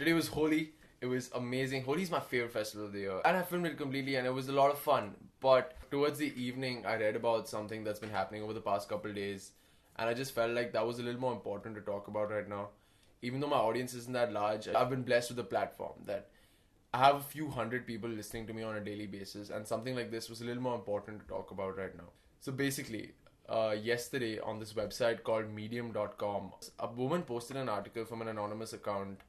Today was Holi. It was amazing. Holi is my favorite festival of the year. And I filmed it completely and it was a lot of fun. But towards the evening, I read about something that's been happening over the past couple of days. And I just felt like that was a little more important to talk about right now. Even though my audience isn't that large, I've been blessed with a platform that I have a few hundred people listening to me on a daily basis. And something like this was a little more important to talk about right now. So basically, yesterday on this website called medium.com, a woman posted an article from an anonymous account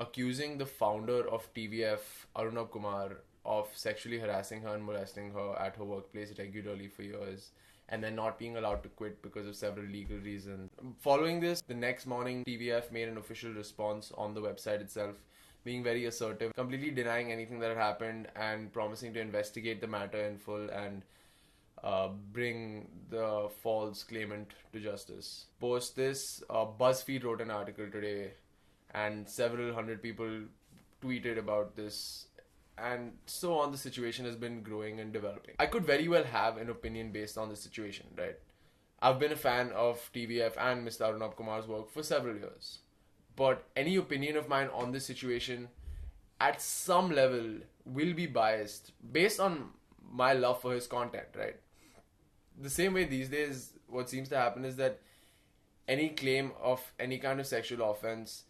accusing the founder of TVF, Arunabh Kumar, of sexually harassing her and molesting her at her workplace regularly for years, and then not being allowed to quit because of several legal reasons. Following this, the next morning, TVF made an official response on the website itself, being very assertive, completely denying anything that had happened and promising to investigate the matter in full and bring the false claimant to justice. Post this, BuzzFeed wrote an article today and several hundred people tweeted about this, and so on. The situation has been growing and developing. I could very well have an opinion based on the situation, right? I've been a fan of TVF and Mr. Arunabh Kumar's work for several years. But any opinion of mine on this situation at some level will be biased based on my love for his content, right? The same way these days, what seems to happen is that any claim of any kind of sexual offense,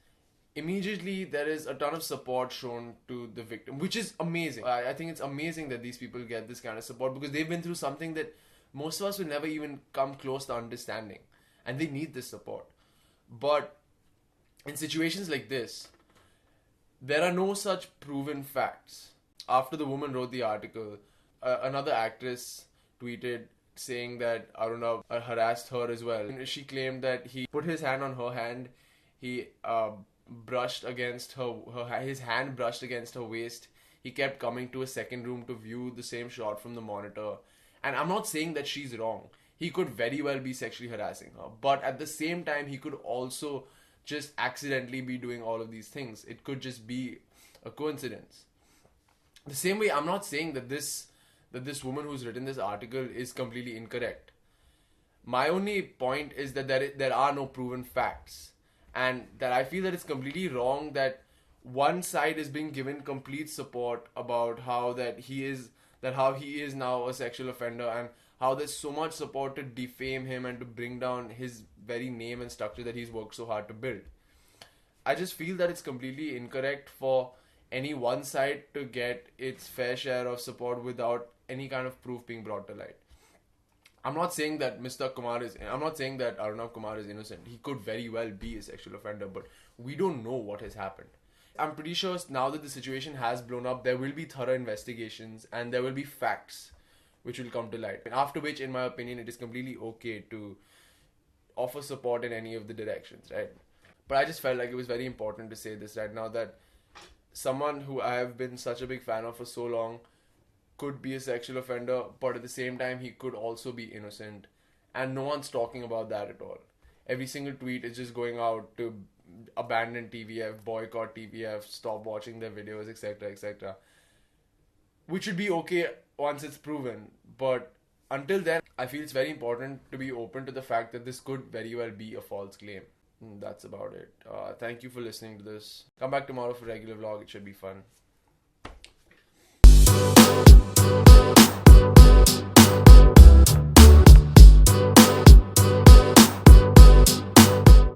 immediately there is a ton of support shown to the victim, which is amazing. I think it's amazing that these people get this kind of support because they've been through something that most of us will never even come close to understanding, and they need this support. But in situations like this, there are no such proven facts. After the woman wrote the article, another actress tweeted saying that Arunabh harassed her as well. And she claimed that he put his hand on her hand, he brushed against his hand brushed against her waist. He kept coming to a second room to view the same shot from the monitor. And I'm not saying that she's wrong. He could very well be sexually harassing her. But at the same time, he could also just accidentally be doing all of these things. It could just be a coincidence. The same way, I'm not saying that this woman who's written this article is completely incorrect. My only point is that there are no proven facts. And that I feel that it's completely wrong that one side is being given complete support about how he is now a sexual offender, and how there's so much support to defame him and to bring down his very name and structure that he's worked so hard to build. I just feel that it's completely incorrect for any one side to get its fair share of support without any kind of proof being brought to light. I'm not saying that Arunabh Kumar is innocent. He could very well be a sexual offender, but we don't know what has happened. I'm pretty sure now that the situation has blown up, there will be thorough investigations and there will be facts which will come to light. After which, in my opinion, it is completely okay to offer support in any of the directions, right? But I just felt like it was very important to say this right now, that someone who I have been such a big fan of for so long could be a sexual offender, but at the same time, he could also be innocent. And no one's talking about that at all. Every single tweet is just going out to abandon TVF, boycott TVF, stop watching their videos, etc., etc. Which should be okay once it's proven. But until then, I feel it's very important to be open to the fact that this could very well be a false claim. That's about it. Thank you for listening to this. Come back tomorrow for a regular vlog. It should be fun.